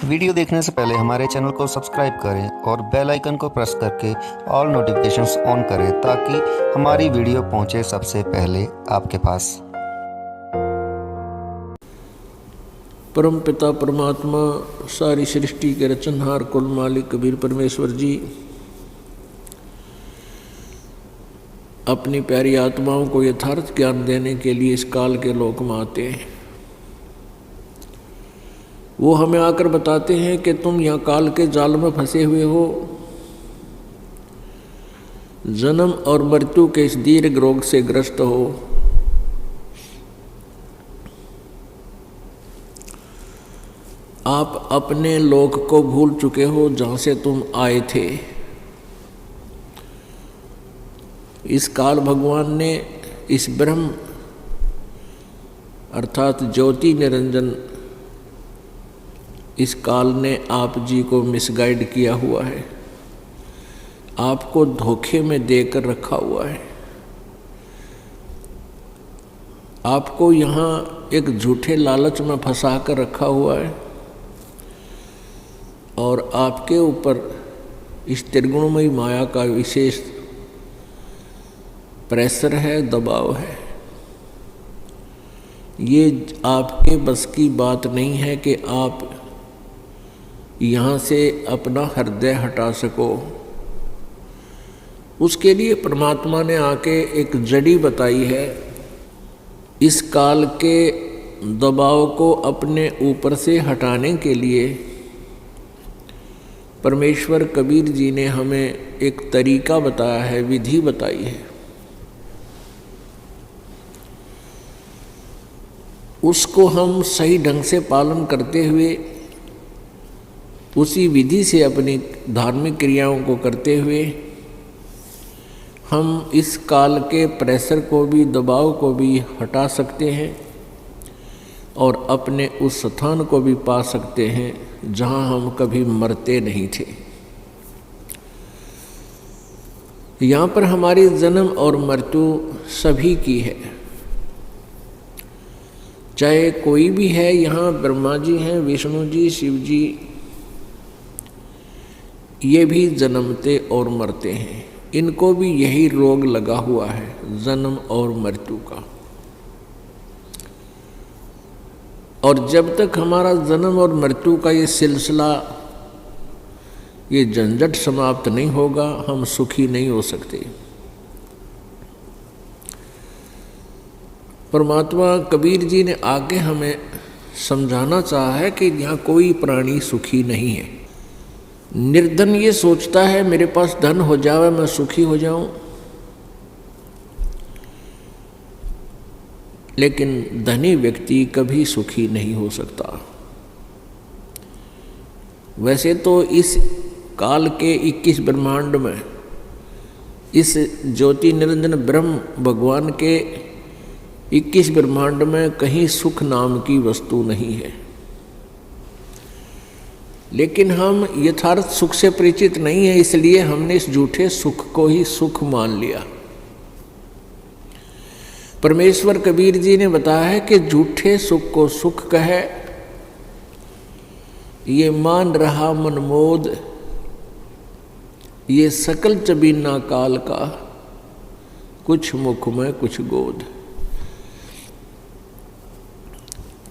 Video देखने से पहले हमारे चैनल को सब्सक्राइब करें और बेल आइकन को प्रेस करके ऑल नोटिफिकेशंस ऑन करें ताकि हमारी वीडियो पहुंचे सबसे पहले आपके पास। परम पिता परमात्मा सारी सृष्टि के रचनहार कुल मालिक कबीर परमेश्वर जी अपनी प्यारी आत्माओं को यथार्थ ज्ञान देने के लिए इस काल के लोक में आते हैं। वो हमें आकर बताते हैं कि तुम यहाँ काल के जाल में फंसे हुए हो, जन्म और मृत्यु के इस दीर्घ रोग से ग्रस्त हो। आप अपने लोक को भूल चुके हो जहाँ से तुम आए थे। इस काल भगवान ने इस ब्रह्म अर्थात ज्योति निरंजन इस काल ने आप जी को मिसगाइड किया हुआ है, आपको धोखे में देकर रखा हुआ है। आपको यहाँ एक झूठे लालच में फंसा कर रखा हुआ है और आपके ऊपर इस त्रिगुणमयी माया का विशेष प्रेशर है, दबाव है। ये आपके बस की बात नहीं है कि आप यहाँ से अपना हृदय हटा सको। उसके लिए परमात्मा ने आके एक जड़ी बताई है। इस काल के दबाव को अपने ऊपर से हटाने के लिए परमेश्वर कबीर जी ने हमें एक तरीका बताया है, विधि बताई है। उसको हम सही ढंग से पालन करते हुए, उसी विधि से अपनी धार्मिक क्रियाओं को करते हुए हम इस काल के प्रेशर को भी, दबाव को भी हटा सकते हैं और अपने उस स्थान को भी पा सकते हैं जहां हम कभी मरते नहीं थे। यहाँ पर हमारी जन्म और मृत्यु सभी की है, चाहे कोई भी है। यहाँ ब्रह्मा जी हैं, विष्णु जी, शिव जी, ये भी जन्मते और मरते हैं। इनको भी यही रोग लगा हुआ है, जन्म और मृत्यु का। और जब तक हमारा जन्म और मृत्यु का ये सिलसिला, ये झंझट समाप्त नहीं होगा, हम सुखी नहीं हो सकते। परमात्मा कबीर जी ने आगे हमें समझाना चाहा है कि यहाँ कोई प्राणी सुखी नहीं है। निर्धन ये सोचता है मेरे पास धन हो जाए मैं सुखी हो जाऊं, लेकिन धनी व्यक्ति कभी सुखी नहीं हो सकता। वैसे तो इस काल के 21 ब्रह्मांड में, इस ज्योति निरंजन ब्रह्म भगवान के 21 ब्रह्मांड में कहीं सुख नाम की वस्तु नहीं है, लेकिन हम यथार्थ सुख से परिचित नहीं है, इसलिए हमने इस झूठे सुख को ही सुख मान लिया। परमेश्वर कबीर जी ने बताया है कि झूठे सुख को सुख कहे, ये मान रहा मनमोद, ये सकल चबीना काल का, कुछ मुख में कुछ गोद।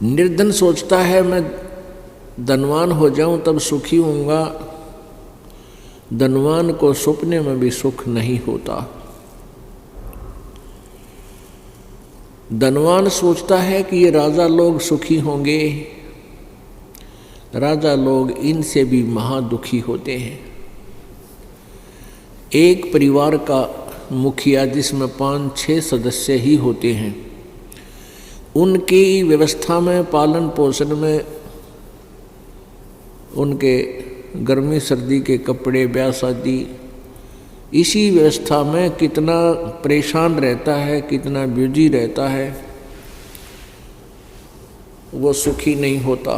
निर्धन सोचता है मैं धनवान हो जाऊं तब सुखी होऊंगा। धनवान को सपने में भी सुख नहीं होता। धनवान सोचता है कि ये राजा लोग सुखी होंगे, राजा लोग इनसे भी महादुखी होते हैं। एक परिवार का मुखिया जिसमें 5-6 सदस्य ही होते हैं, उनकी व्यवस्था में, पालन पोषण में, उनके गर्मी सर्दी के कपड़े, ब्याह शादी, इसी व्यवस्था में कितना परेशान रहता है, कितना बिजी रहता है, वो सुखी नहीं होता।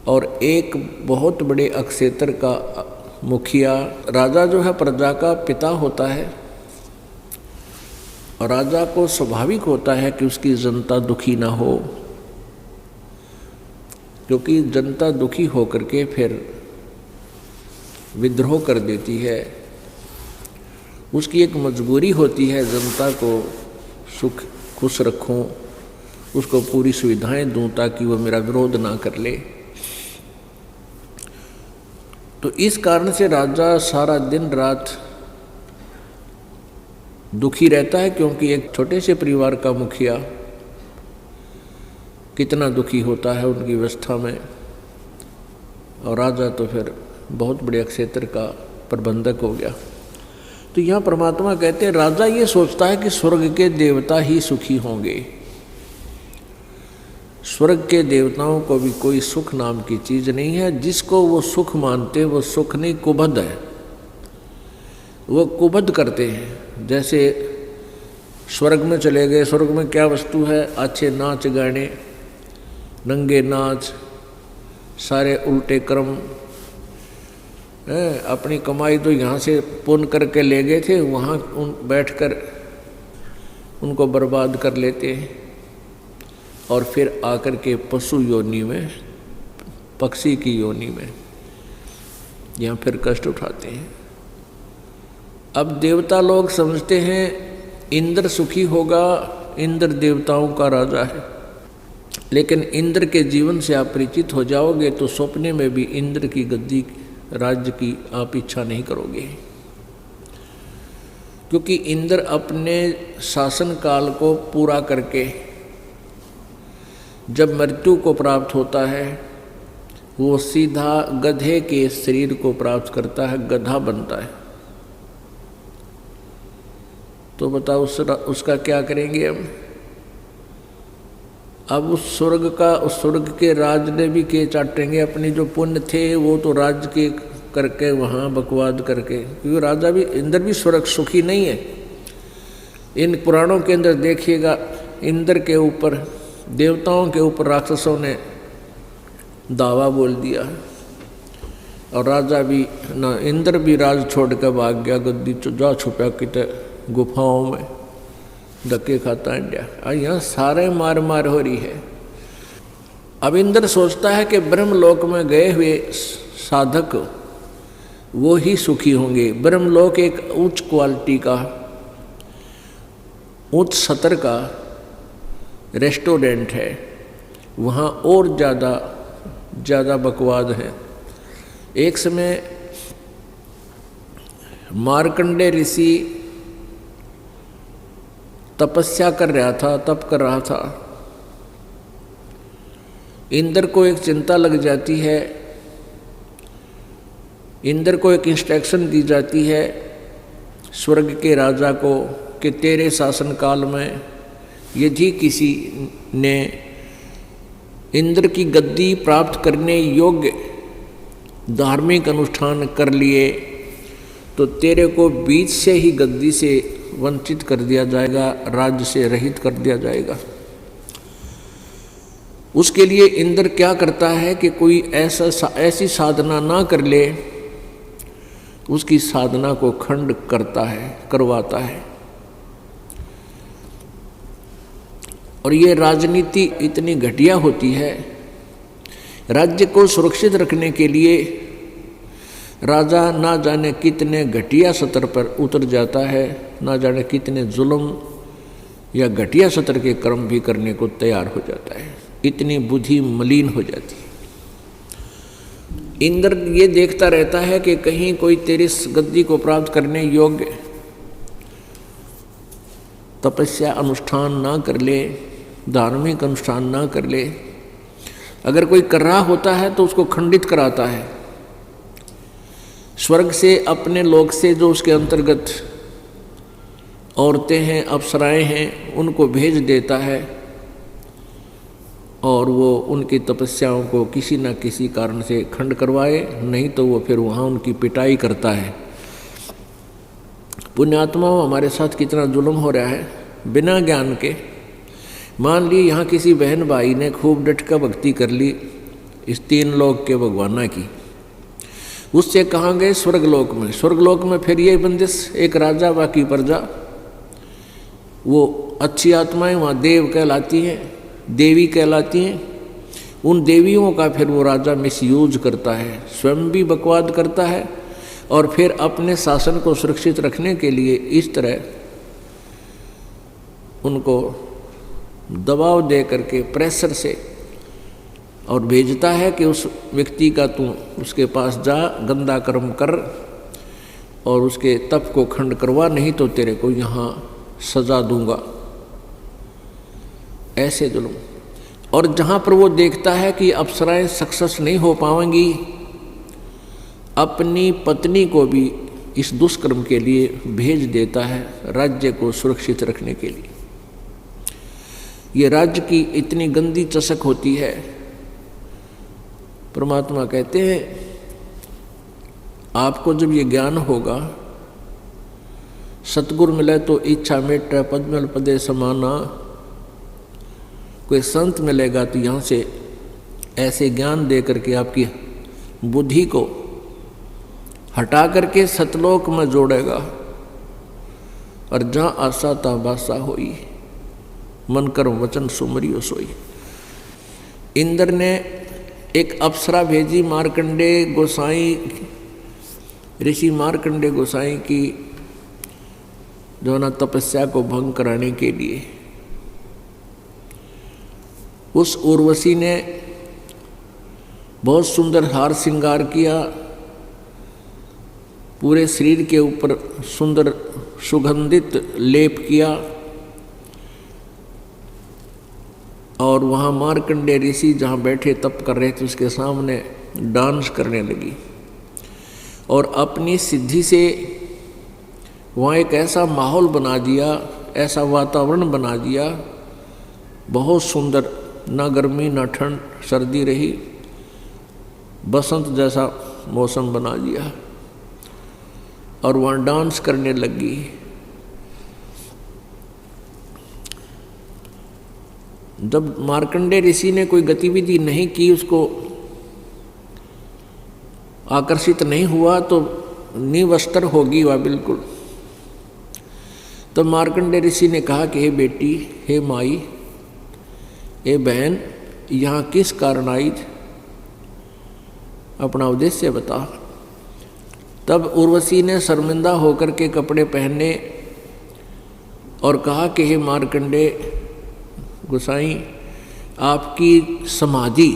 और एक बहुत बड़े अक्षेत्र का मुखिया, राजा जो है प्रजा का पिता होता है, और राजा को स्वाभाविक होता है कि उसकी जनता दुखी ना हो। क्योंकि जनता दुखी होकर के फिर विद्रोह कर देती है। उसकी एक मजबूरी होती है जनता को सुख खुश रखूं, उसको पूरी सुविधाएं दूं ताकि वो मेरा विरोध ना कर ले। तो इस कारण से राजा सारा दिन रात दुखी रहता है, क्योंकि एक छोटे से परिवार का मुखिया कितना दुखी होता है उनकी व्यवस्था में, और राजा तो फिर बहुत बड़े क्षेत्र का प्रबंधक हो गया। तो यहाँ परमात्मा कहते हैं राजा ये सोचता है कि स्वर्ग के देवता ही सुखी होंगे। स्वर्ग के देवताओं को भी कोई सुख नाम की चीज़ नहीं है। जिसको वो सुख मानते वो सुख नहीं, कुबद है। वो कुबद करते हैं। जैसे स्वर्ग में चले गए, स्वर्ग में क्या वस्तु है? अच्छे नाच गाने, नंगे नाच, सारे उल्टे कर्म। अपनी कमाई तो यहाँ से पुण्य करके ले गए थे, वहाँ बैठकर उनको बर्बाद कर लेते हैं और फिर आकर के पशु योनि में, पक्षी की योनि में यहाँ फिर कष्ट उठाते हैं। अब देवता लोग समझते हैं इंद्र सुखी होगा, इंद्र देवताओं का राजा है। लेकिन इंद्र के जीवन से आप परिचित हो जाओगे तो सपने में भी इंद्र की गद्दी राज्य की आप इच्छा नहीं करोगे, क्योंकि इंद्र अपने शासन काल को पूरा करके जब मृत्यु को प्राप्त होता है वो सीधा गधे के शरीर को प्राप्त करता है, गधा बनता है। तो बताओ उसका क्या करेंगे हम? अब उस स्वर्ग के राज ने भी के चाटेंगे। अपने जो पुण्य थे वो तो राज के करके वहाँ बकवाद करके, क्योंकि राजा भी, इंद्र भी स्वर्ग सुखी नहीं है। इन पुराणों के अंदर देखिएगा, इंद्र के ऊपर, देवताओं के ऊपर राक्षसों ने दावा बोल दिया और राजा भी ना, इंद्र भी राज छोड़ कर भाग गया, गद्दी जा छुपा किते गुफाओं में, धक्के खाता इंडिया। यहाँ सारे मार मार हो रही है। अब इंद्र सोचता है कि ब्रह्मलोक में गए हुए साधक वो ही सुखी होंगे। ब्रह्मलोक एक उच्च क्वालिटी का, उच्च स्तर का रेस्टोरेंट है, वहाँ और ज़्यादा बकवाद है। एक समय मार्कंडे ऋषि तपस्या कर रहा था, तप कर रहा था। इंद्र को एक चिंता लग जाती है, इंद्र को एक इंस्ट्रक्शन दी जाती है स्वर्ग के राजा को कि तेरे शासन काल में यदि किसी ने इंद्र की गद्दी प्राप्त करने योग्य धार्मिक अनुष्ठान कर लिए तो तेरे को बीच से ही गद्दी से वंचित कर दिया जाएगा, राज्य से रहित कर दिया जाएगा। उसके लिए इंद्र क्या करता है कि कोई ऐसी साधना ना कर ले, उसकी साधना को खंड करवाता है। और ये राजनीति इतनी घटिया होती है। राज्य को सुरक्षित रखने के लिए राजा ना जाने कितने घटिया स्तर पर उतर जाता है, ना जाने कितने जुल्म या घटिया स्तर के कर्म भी करने को तैयार हो जाता है। इतनी बुद्धि मलिन हो जाती है। इंद्र ये देखता रहता है कि कहीं कोई तेरी गद्दी को प्राप्त करने योग्य तपस्या अनुष्ठान ना कर ले, धार्मिक अनुष्ठान ना कर ले। अगर कोई कर रहा होता है तो उसको खंडित कराता है। स्वर्ग से, अपने लोक से जो उसके अंतर्गत औरतें हैं, अप्सराएं हैं, उनको भेज देता है और वो उनकी तपस्याओं को किसी न किसी कारण से खंड करवाए, नहीं तो वो फिर वहाँ उनकी पिटाई करता है। पुण्यात्माओं, हमारे साथ कितना जुल्म हो रहा है बिना ज्ञान के। मान ली यहाँ किसी बहन भाई ने खूब डट कर भक्ति कर ली इस 3 लोक के भगवाना की, उससे कहाँ गए? स्वर्गलोक में। स्वर्गलोक में फिर ये बंदिश, एक राजा बाकी प्रजा। वो अच्छी आत्माएं वहाँ देव कहलाती हैं, देवी कहलाती हैं, उन देवियों का फिर वो राजा मिसयूज करता है, स्वयं भी बकवाद करता है और फिर अपने शासन को सुरक्षित रखने के लिए इस तरह उनको दबाव दे करके प्रेशर से और भेजता है कि उस व्यक्ति का तू उसके पास जा, गंदा कर्म कर और उसके तप को खंड करवा, नहीं तो तेरे को यहाँ सजा दूंगा। ऐसे जुल्म। और जहाँ पर वो देखता है कि अप्सराएं सक्सेस नहीं हो पाएंगी, अपनी पत्नी को भी इस दुष्कर्म के लिए भेज देता है राज्य को सुरक्षित रखने के लिए। ये राज्य की इतनी गंदी चसक होती है। परमात्मा कहते हैं आपको जब ये ज्ञान होगा, सतगुरु मिले तो इच्छा मेटे पद्मल पदे समाना, कोई संत मिलेगा तो यहाँ से ऐसे ज्ञान दे करके आपकी बुद्धि को हटा करके सतलोक में जोड़ेगा। और जहाँ आशा ता बासा होई, मन कर्म वचन सुमरियो सोई। इंद्र ने एक अप्सरा भेजी मार्कंडे गोसाई, ऋषि मार्कंडे गोसाई की जो ना तपस्या को भंग कराने के लिए। उस उर्वशी ने बहुत सुंदर हार श्रृंगार किया, पूरे शरीर के ऊपर सुंदर सुगंधित लेप किया और वहाँ मार्कंडे ऋषि जहाँ बैठे तप कर रहे थे उसके सामने डांस करने लगी और अपनी सिद्धि से वहाँ एक ऐसा माहौल बना दिया, ऐसा वातावरण बना दिया, बहुत सुंदर, ना गर्मी ना ठंड, सर्दी रही, बसंत जैसा मौसम बना दिया और वहाँ डांस करने लगी। जब मार्कंडे ऋषि ने कोई गतिविधि नहीं की, उसको आकर्षित नहीं हुआ तो निवस्त्र होगी वह बिल्कुल। तो मार्कंडे ऋषि ने कहा कि हे बेटी, हे माई, हे बहन, यहाँ किस कारण आई, अपना उद्देश्य बता। तब उर्वशी ने शर्मिंदा होकर के कपड़े पहने और कहा कि हे मार्कंडे गोसाई, आपकी समाधि,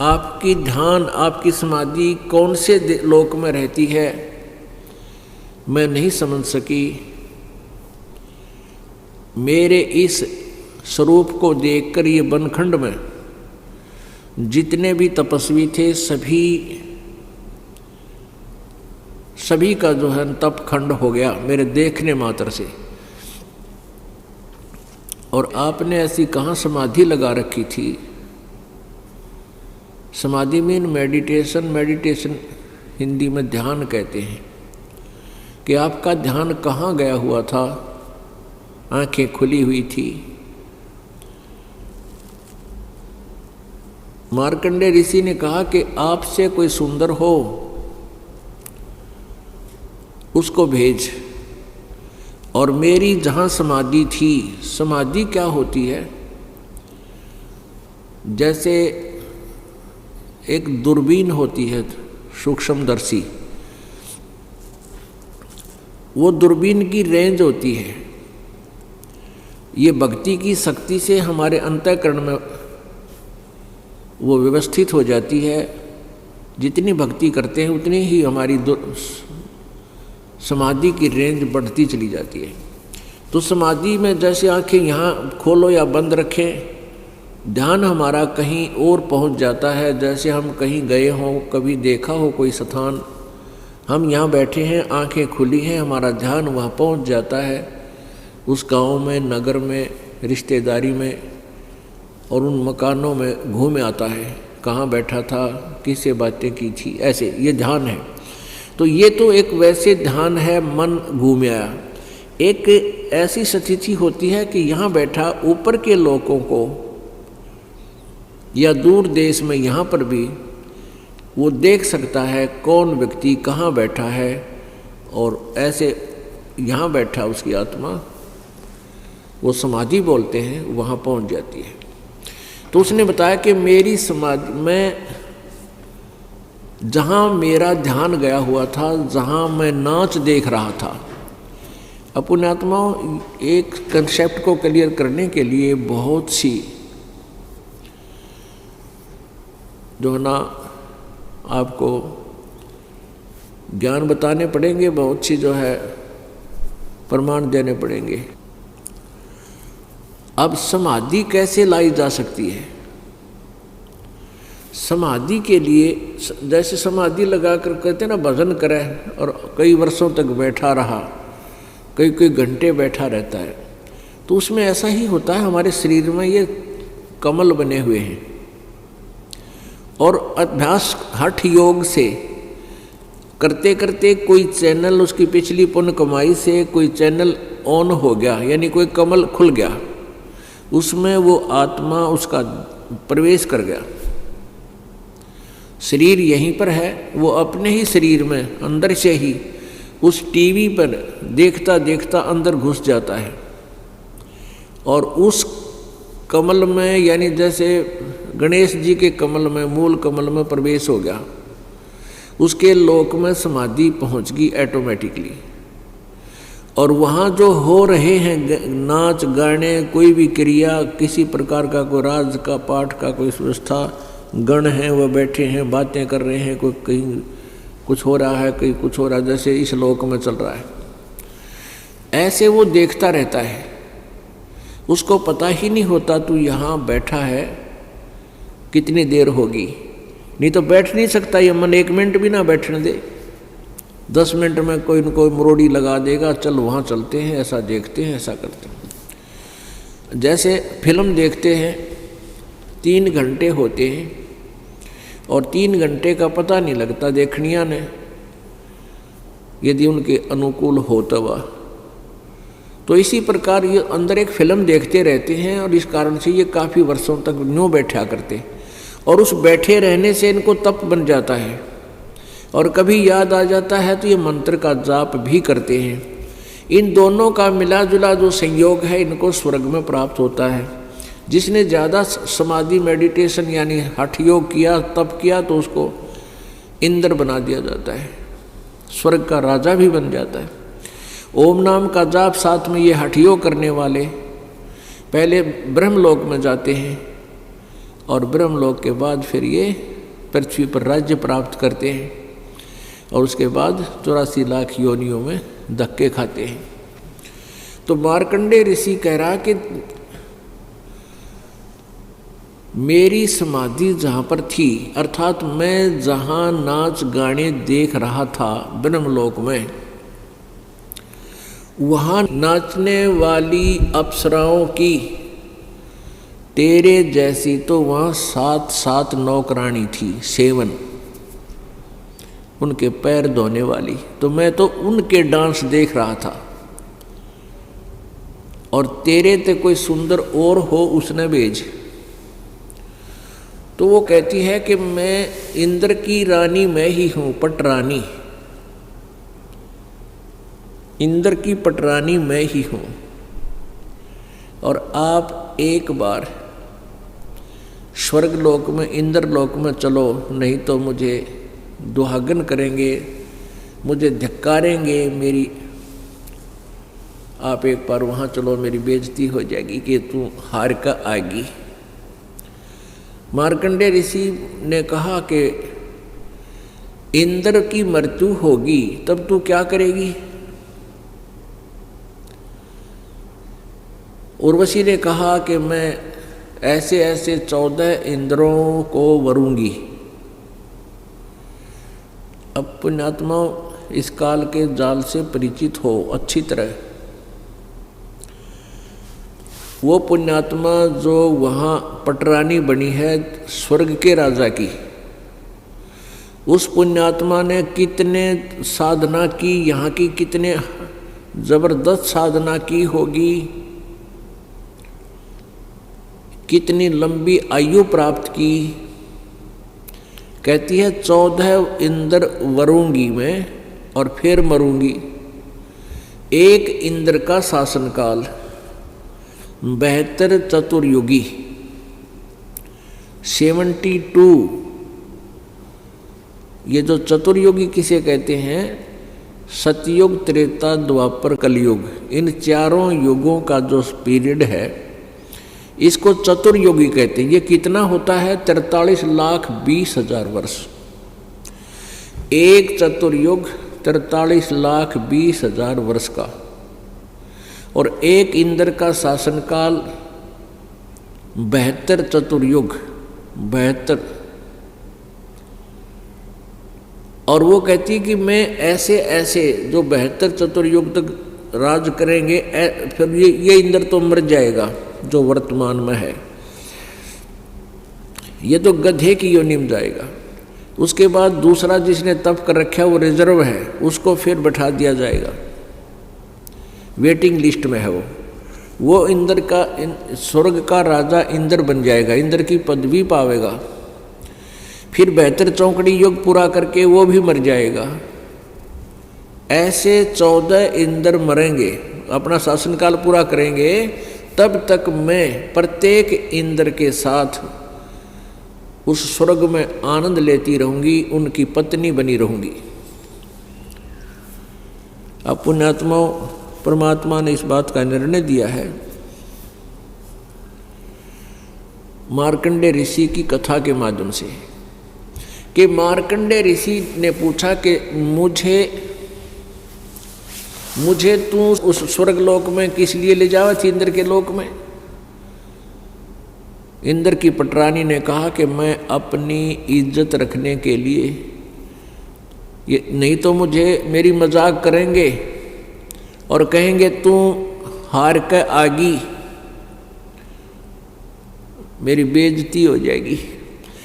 आपकी ध्यान, आपकी समाधि कौन से लोक में रहती है, मैं नहीं समझ सकी। मेरे इस स्वरूप को देखकर ये बनखंड में जितने भी तपस्वी थे सभी का जो है तप खंड हो गया मेरे देखने मात्र से। और आपने ऐसी कहाँ समाधि लगा रखी थी। समाधि मीन मेडिटेशन, मेडिटेशन हिंदी में ध्यान कहते हैं, कि आपका ध्यान कहाँ गया हुआ था, आंखें खुली हुई थी। मार्कंडे ऋषि ने कहा कि आपसे कोई सुंदर हो उसको भेज। और मेरी जहाँ समाधि थी, समाधि क्या होती है, जैसे एक दूरबीन होती है सूक्ष्मदर्शी, वो दूरबीन की रेंज होती है। ये भक्ति की शक्ति से हमारे अंतःकरण में वो व्यवस्थित हो जाती है। जितनी भक्ति करते हैं उतनी ही हमारी समाधि की रेंज बढ़ती चली जाती है। तो समाधि में जैसे आंखें यहाँ खोलो या बंद रखें, ध्यान हमारा कहीं और पहुँच जाता है। जैसे हम कहीं गए हों, कभी देखा हो कोई स्थान, हम यहाँ बैठे हैं, आंखें खुली हैं, हमारा ध्यान वहाँ पहुँच जाता है, उस गांव में, नगर में, रिश्तेदारी में और उन मकानों में घूम आता है, कहाँ बैठा था, किससे बातें की थी, ऐसे ये ध्यान है। तो ये तो एक वैसे ध्यान है, मन घूम आया। एक ऐसी स्थिति होती है कि यहाँ बैठा ऊपर के लोगों को या दूर देश में यहाँ पर भी वो देख सकता है कौन व्यक्ति कहाँ बैठा है, और ऐसे यहाँ बैठा उसकी आत्मा, वो समाधि बोलते हैं, वहाँ पहुँच जाती है। तो उसने बताया कि मेरी समाधि में जहाँ मेरा ध्यान गया हुआ था, जहाँ मैं नाच देख रहा था। पुण्यात्माओं, एक कंसेप्ट को क्लियर करने के लिए बहुत सी जो ना आपको ज्ञान बताने पड़ेंगे, बहुत सी जो है प्रमाण देने पड़ेंगे। अब समाधि कैसे लाई जा सकती है? समाधि के लिए जैसे समाधि लगा कर कहते हैं ना, भजन करे और कई वर्षों तक बैठा रहा, कई घंटे बैठा रहता है, तो उसमें ऐसा ही होता है। हमारे शरीर में ये कमल बने हुए हैं और अभ्यास हठ योग से करते करते कोई चैनल उसकी पिछली पुण्य कमाई से कोई चैनल ऑन हो गया, यानी कोई कमल खुल गया, उसमें वो आत्मा उसका प्रवेश कर गया। शरीर यहीं पर है, वो अपने ही शरीर में अंदर से ही उस टीवी पर देखता देखता अंदर घुस जाता है और उस कमल में, यानी जैसे गणेश जी के कमल में, मूल कमल में प्रवेश हो गया, उसके लोक में समाधि पहुंच गई ऑटोमेटिकली। और वहाँ जो हो रहे हैं नाच गाने, कोई भी क्रिया, किसी प्रकार का कोई राज का पाठ का कोई व्यवस्था, गण हैं वह बैठे हैं, बातें कर रहे हैं, कोई कहीं कुछ हो रहा है, कहीं कुछ हो रहा है, जैसे इस लोक में चल रहा है, ऐसे वो देखता रहता है। उसको पता ही नहीं होता तू यहाँ बैठा है कितनी देर होगी। नहीं तो बैठ नहीं सकता ये मन, 1 मिनट भी ना बैठने दे, 10 मिनट में कोई न कोई मरोड़ी लगा देगा, चल वहाँ चलते हैं, ऐसा देखते हैं, ऐसा करते हैं। जैसे फिल्म देखते हैं, 3 घंटे होते हैं और 3 घंटे का पता नहीं लगता देखनिया ने, यदि उनके अनुकूल होता हुआ। तो इसी प्रकार ये अंदर एक फिल्म देखते रहते हैं और इस कारण से ये काफ़ी वर्षों तक न्यों बैठा करते, और उस बैठे रहने से इनको तप बन जाता है। और कभी याद आ जाता है तो ये मंत्र का जाप भी करते हैं। इन दोनों का मिला जुला जो संयोग है, इनको स्वर्ग में प्राप्त होता है। जिसने ज़्यादा समाधि मेडिटेशन यानी हठ योग किया, तप किया, तो उसको इंद्र बना दिया जाता है, स्वर्ग का राजा भी बन जाता है। ओम नाम का जाप साथ में ये हठ योग करने वाले पहले ब्रह्मलोक में जाते हैं और ब्रह्मलोक के बाद फिर ये पृथ्वी पर राज्य प्राप्त करते हैं और उसके बाद 84 लाख योनियों में धक्के खाते हैं। तो मार्कंडेय ऋषि कह रहा कि मेरी समाधि जहाँ पर थी, अर्थात मैं जहाँ नाच गाने देख रहा था ब्रह्मलोक में, वहाँ नाचने वाली अप्सराओं की तेरे जैसी तो वहाँ 7 नौकरानी थी, 7, उनके पैर धोने वाली। तो मैं तो उनके डांस देख रहा था और तेरे ते कोई सुंदर और हो उसने भेज। तो वो कहती है कि मैं इंद्र की रानी मैं ही हूँ, पटरानी, इंद्र की पटरानी मैं ही हूँ, और आप एक बार स्वर्ग लोक में, इंद्र लोक में चलो, नहीं तो मुझे दुहागन करेंगे, मुझे धिक्कारेंगे, मेरी आप एक बार वहाँ चलो, मेरी बेइज्जती हो जाएगी कि तू हार का आएगी। मार्कंडेय ऋषि ने कहा कि इंद्र की मृत्यु होगी तब तू क्या करेगी? उर्वशी ने कहा कि मैं ऐसे ऐसे 14 इंद्रों को वरूंगी। अब पुण्यात्माओं इस काल के जाल से परिचित हो अच्छी तरह। वो पुण्यात्मा जो वहाँ पटरानी बनी है स्वर्ग के राजा की, उस पुण्यात्मा ने कितने साधना की, यहाँ की कितने जबरदस्त साधना की होगी, कितनी लंबी आयु प्राप्त की। कहती है 14 इंद्र वरूंगी मैं और फिर मरूंगी। एक इंद्र का शासनकाल 72 चतुर्युगी, 72 ये जो चतुर्युगी किसे कहते हैं, सतयुग, त्रेता, द्वापर, कलयुग, इन चारों युगों का जो पीरियड है इसको चतुर्युगी कहते हैं। ये कितना होता है? 43,20,000 वर्ष। एक चतुर्युग 43,20,000 वर्ष का, और एक इंद्र का शासनकाल 72 चतुर्युग, 72। और वो कहती है कि मैं ऐसे ऐसे जो 72 चतुर्युग तक राज करेंगे, फिर ये इंद्र तो मर जाएगा जो वर्तमान में है, ये तो गधे की योनि में जाएगा। उसके बाद दूसरा जिसने तप कर रखा है वो रिजर्व है, उसको फिर बैठा दिया जाएगा, वेटिंग लिस्ट में है वो इंद्र का, स्वर्ग का राजा इंद्र बन जाएगा, इंद्र की पदवी पावेगा। फिर 72 चौकड़ी युग पूरा करके वो भी मर जाएगा। ऐसे 14 इंद्र मरेंगे, अपना शासनकाल पूरा करेंगे, तब तक मैं प्रत्येक इंद्र के साथ उस स्वर्ग में आनंद लेती रहूंगी, उनकी पत्नी बनी रहूंगी। अब पुण्यात्माओं, परमात्मा ने इस बात का निर्णय दिया है मार्कंडेय ऋषि की कथा के माध्यम से, कि मार्कंडेय ऋषि ने पूछा कि मुझे तू उस स्वर्ग लोक में किस लिए ले जावा थी, इंद्र के लोक में। इंद्र की पटरानी ने कहा कि मैं अपनी इज्जत रखने के लिए, ये नहीं तो मुझे मेरी मजाक करेंगे और कहेंगे तू हार के आगी, मेरी बेइज्जती हो जाएगी।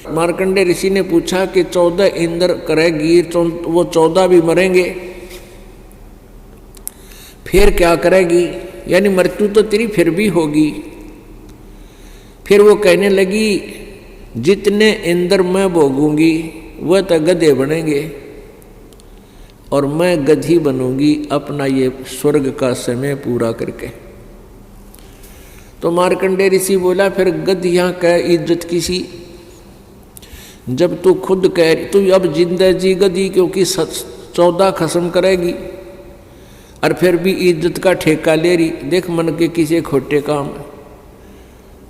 मार्कंडेय ऋषि ने पूछा कि 14 इंद्र करेगी, वो 14 भी मरेंगे, फिर क्या करेगी? यानी मृत्यु तो तेरी फिर भी होगी। फिर वो कहने लगी जितने इंद्र मैं भोगूंगी वह तो गधे बनेंगे और मैं गधी बनूंगी अपना ये स्वर्ग का समय पूरा करके। तो मार्कंडेय ऋषि बोला फिर गधियां का इज्जत किसी, जब तू खुद कह तू अब जिंदा जी गधी, क्योंकि 14 खत्म करेगी और फिर भी इज्जत का ठेका ले रही, देख मन के किसी खोटे काम,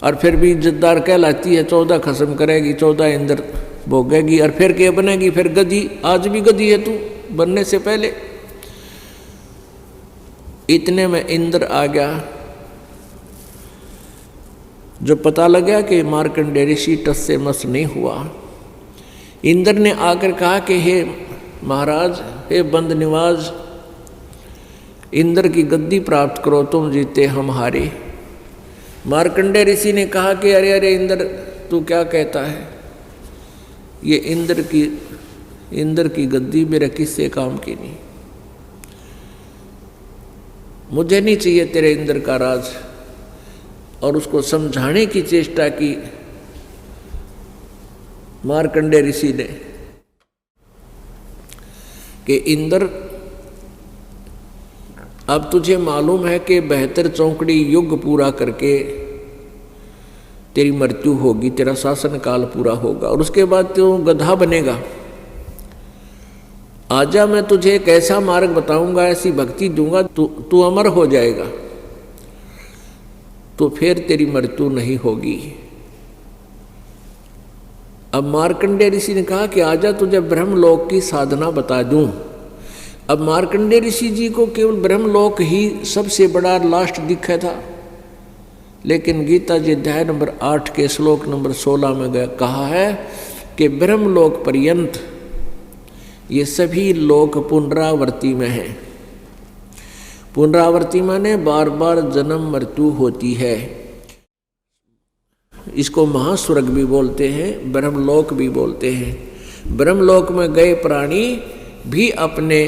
और फिर भी इज्जतदार कहलाती है, 14 खत्म करेगी, 14 इंद्र भोगेगी और फिर क्या बनेगी? फिर गधी। आज भी गधी है तू बनने से पहले। इतने में इंद्र आ गया, जो पता लगा कि मार्कंडेय ऋषि टस से मस नहीं हुआ। इंद्र ने आकर कहा कि हे महाराज, हे बंद निवाज, इंद्र की गद्दी प्राप्त करो, तुम जीते हम हारे। मार्कंडेय ऋषि ने कहा कि अरे अरे इंद्र, तू क्या कहता है? ये इंद्र की गद्दी मेरे किससे काम की नहीं, मुझे नहीं चाहिए तेरे इंद्र का राज। और उसको समझाने की चेष्टा की मार्कंडेय ऋषि ने कि इंद्र, अब तुझे मालूम है कि 72 चौकड़ी युग पूरा करके तेरी मृत्यु होगी, तेरा शासन काल पूरा होगा और उसके बाद तू गधा बनेगा। आजा, मैं तुझे एक ऐसा मार्ग बताऊंगा, ऐसी भक्ति दूंगा, तू अमर हो जाएगा, तो फिर तेरी मृत्यु नहीं होगी। अब मार्कंडेय ऋषि ने कहा कि आजा, तुझे ब्रह्मलोक की साधना बता दूं। अब मार्कंडेय ऋषि जी को केवल ब्रह्मलोक ही सबसे बड़ा लास्ट दिखा था, लेकिन गीता जी अध्याय नंबर 8 के श्लोक नंबर 16 में कहा है कि ब्रह्मलोक पर्यंत ये सभी लोक पुनरावर्ती में हैं। पुनरावर्ती माने बार बार जन्म मृत्यु होती है। इसको महास्वर्ग भी बोलते हैं, ब्रह्मलोक भी बोलते हैं। ब्रह्मलोक में गए प्राणी भी अपने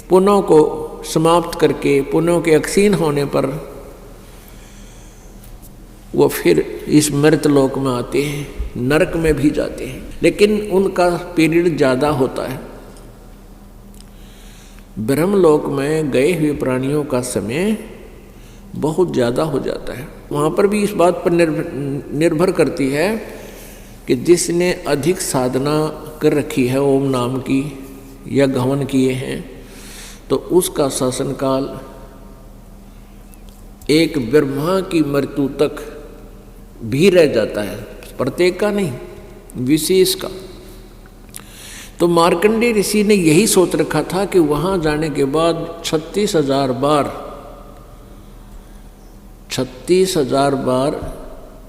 पुण्यों को समाप्त करके, पुण्यों के अक्षीण होने पर वो फिर इस मृत लोक में आते हैं, नरक में भी जाते हैं, लेकिन उनका पीरियड ज़्यादा होता है। ब्रह्मलोक में गए हुए प्राणियों का समय बहुत ज़्यादा हो जाता है। वहाँ पर भी इस बात पर निर्भर करती है कि जिसने अधिक साधना कर रखी है ओम नाम की या गहन किए हैं, तो उसका शासन काल एक ब्रह्मा की मृत्यु तक भी रह जाता है, प्रत्येक का नहीं, विशेष का। तो मार्कंडेय ऋषि ने यही सोच रखा था कि वहां जाने के बाद 36,000 बार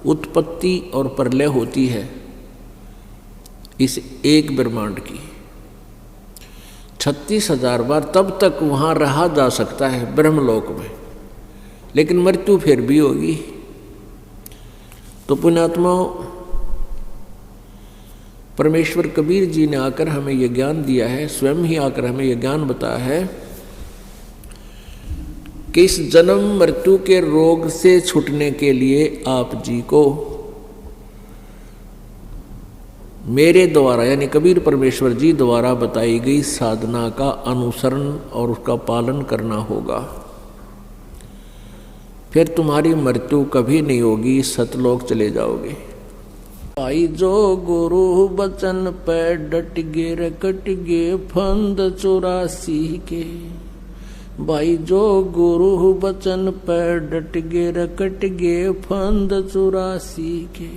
उत्पत्ति और प्रलय होती है इस एक ब्रह्मांड की। 36,000 बार तब तक वहां रहा जा सकता है ब्रह्मलोक में, लेकिन मृत्यु फिर भी होगी। तो पुण्यात्माओं, परमेश्वर कबीर जी ने आकर हमें यह ज्ञान दिया है, स्वयं ही आकर हमें यह ज्ञान बताया है कि इस जन्म मृत्यु के रोग से छूटने के लिए आप जी को मेरे द्वारा यानी कबीर परमेश्वर जी द्वारा बताई गई साधना का अनुसरण और उसका पालन करना होगा। फिर तुम्हारी मृत्यु कभी नहीं होगी, सतलोक चले जाओगे। भाई जो गुरु बचन पे डट गे रकट गे फंद 84 के। भाई जो गुरु बचन पे डट गे रकट गे फंद 84 के।